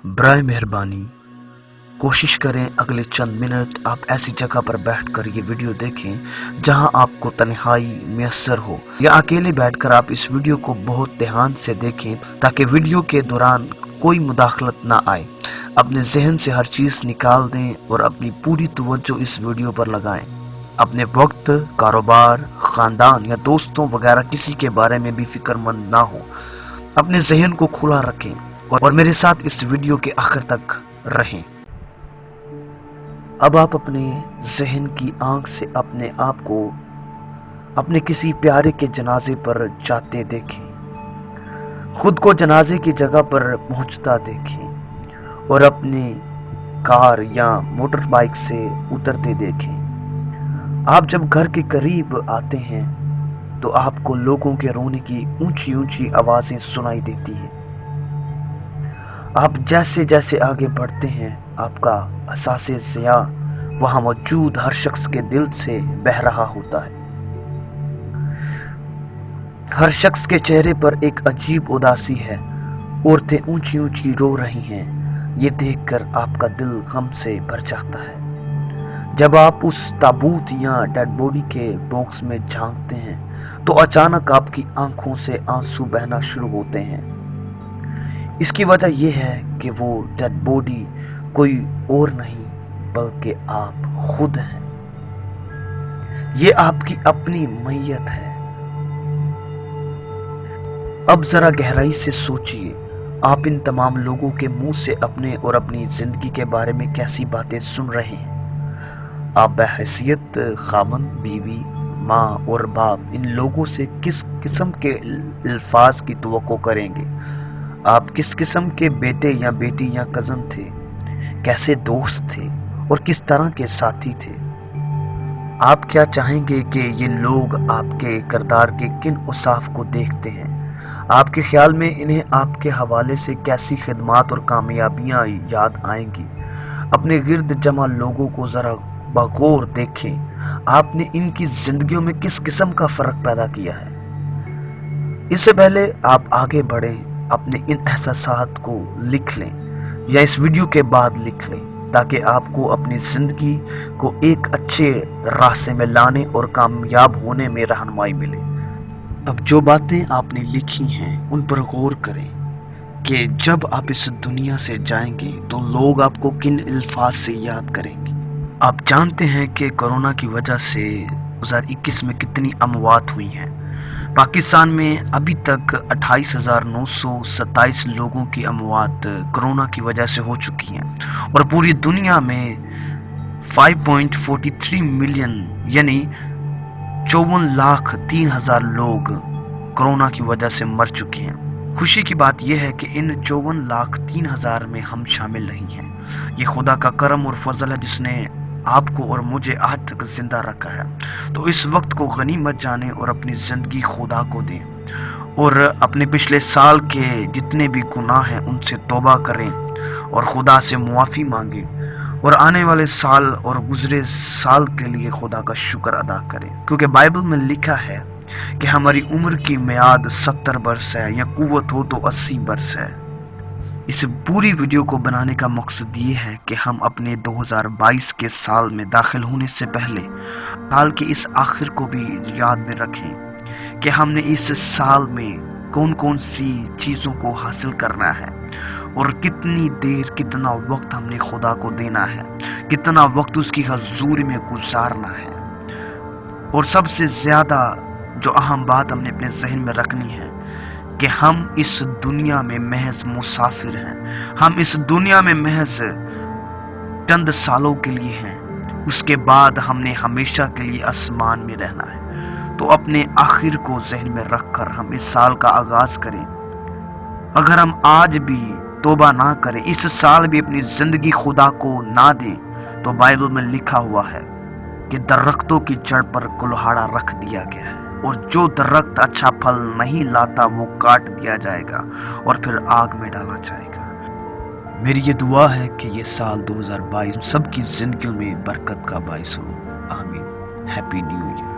برائے مہربانی کوشش کریں اگلے چند منٹ آپ ایسی جگہ پر بیٹھ کر یہ ویڈیو دیکھیں جہاں آپ کو تنہائی میسر ہو، یا اکیلے بیٹھ کر آپ اس ویڈیو کو بہت دھیان سے دیکھیں تاکہ ویڈیو کے دوران کوئی مداخلت نہ آئے۔ اپنے ذہن سے ہر چیز نکال دیں اور اپنی پوری توجہ اس ویڈیو پر لگائیں۔ اپنے وقت، کاروبار، خاندان یا دوستوں وغیرہ کسی کے بارے میں بھی فکر مند نہ ہو۔ اپنے ذہن کو کھلا رکھیں اور میرے ساتھ اس ویڈیو کے آخر تک رہیں۔ اب آپ اپنے ذہن کی آنکھ سے اپنے آپ کو اپنے کسی پیارے کے جنازے پر جاتے دیکھیں، خود کو جنازے کی جگہ پر پہنچتا دیکھیں اور اپنے کار یا موٹر بائک سے اترتے دیکھیں۔ آپ جب گھر کے قریب آتے ہیں تو آپ کو لوگوں کے رونے کی اونچی اونچی آوازیں سنائی دیتی ہیں۔ آپ جیسے جیسے آگے بڑھتے ہیں آپ کا احساس ضیاع وہاں موجود ہر شخص کے دل سے بہہ رہا ہوتا ہے۔ ہر شخص کے چہرے پر ایک عجیب اداسی ہے۔ عورتیں اونچی اونچی رو رہی ہیں، یہ دیکھ کر آپ کا دل غم سے بھر جاتا ہے۔ جب آپ اس تابوت یا ڈیڈ باڈی کے باکس میں جھانکتے ہیں تو اچانک آپ کی آنکھوں سے آنسو بہنا شروع ہوتے ہیں۔ اس کی وجہ یہ ہے کہ وہ ڈیڈ باڈی کوئی اور نہیں بلکہ آپ خود ہیں۔ یہ آپ کی اپنی میت ہے۔ اب ذرا گہرائی سے سوچئے، آپ ان تمام لوگوں کے منہ سے اپنے اور اپنی زندگی کے بارے میں کیسی باتیں سن رہے ہیں۔ آپ بحیثیت خاوند، بیوی، ماں اور باپ ان لوگوں سے کس قسم کے الفاظ کی توقع کریں گے؟ آپ کس قسم کے بیٹے یا بیٹی یا کزن تھے؟ کیسے دوست تھے اور کس طرح کے ساتھی تھے؟ آپ کیا چاہیں گے کہ یہ لوگ آپ کے کردار کے کن اوصاف کو دیکھتے ہیں؟ آپ کے خیال میں انہیں آپ کے حوالے سے کیسی خدمات اور کامیابیاں یاد آئیں گی؟ اپنے گرد جمع لوگوں کو ذرا بغور دیکھیں، آپ نے ان کی زندگیوں میں کس قسم کا فرق پیدا کیا ہے۔ اس سے پہلے آپ آگے بڑھیں، اپنے ان احساسات کو لکھ لیں یا اس ویڈیو کے بعد لکھ لیں تاکہ آپ کو اپنی زندگی کو ایک اچھے راستے میں لانے اور کامیاب ہونے میں رہنمائی ملے۔ اب جو باتیں آپ نے لکھی ہیں ان پر غور کریں کہ جب آپ اس دنیا سے جائیں گے تو لوگ آپ کو کن الفاظ سے یاد کریں گے۔ آپ جانتے ہیں کہ کورونا کی وجہ سے 2021 میں کتنی اموات ہوئی ہیں۔ پاکستان میں ابھی تک 28,927 لوگوں کی اموات کورونا کی وجہ سے ہو چکی ہیں اور پوری دنیا میں 5.43 ملین یعنی 54,03,000 لوگ کورونا کی وجہ سے مر چکے ہیں۔ خوشی کی بات یہ ہے کہ ان 54,03,000 میں ہم شامل نہیں ہیں۔ یہ خدا کا کرم اور فضل ہے جس نے آپ کو اور مجھے آج تک زندہ رکھا ہے۔ تو اس وقت کو غنیمت جانیں اور اپنی زندگی خدا کو دیں اور اپنے پچھلے سال کے جتنے بھی گناہ ہیں ان سے توبہ کریں اور خدا سے معافی مانگیں اور آنے والے سال اور گزرے سال کے لیے خدا کا شکر ادا کریں، کیونکہ بائبل میں لکھا ہے کہ ہماری عمر کی میعاد 70 برس ہے یا قوت ہو تو 80 برس ہے۔ اس پوری ویڈیو کو بنانے کا مقصد یہ ہے کہ ہم اپنے 2022 کے سال میں داخل ہونے سے پہلے سال کے اس آخر کو بھی یاد میں رکھیں کہ ہم نے اس سال میں کون کون سی چیزوں کو حاصل کرنا ہے اور کتنی دیر کتنا وقت ہم نے خدا کو دینا ہے، کتنا وقت اس کی حضوری میں گزارنا ہے۔ اور سب سے زیادہ جو اہم بات ہم نے اپنے ذہن میں رکھنی ہے کہ ہم اس دنیا میں محض مسافر ہیں۔ ہم اس دنیا میں محض چند سالوں کے لیے ہیں، اس کے بعد ہم نے ہمیشہ کے لیے آسمان میں رہنا ہے۔ تو اپنے آخر کو ذہن میں رکھ کر ہم اس سال کا آغاز کریں۔ اگر ہم آج بھی توبہ نہ کریں، اس سال بھی اپنی زندگی خدا کو نہ دیں، تو بائبل میں لکھا ہوا ہے کہ درختوں کی جڑ پر کلہاڑا رکھ دیا گیا ہے اور جو درخت اچھا پھل نہیں لاتا وہ کاٹ دیا جائے گا اور پھر آگ میں ڈالا جائے گا۔ میری یہ دعا ہے کہ یہ سال 2022 سب کی زندگیوں میں برکت کا باعث ہو۔ آمین۔ Happy new year.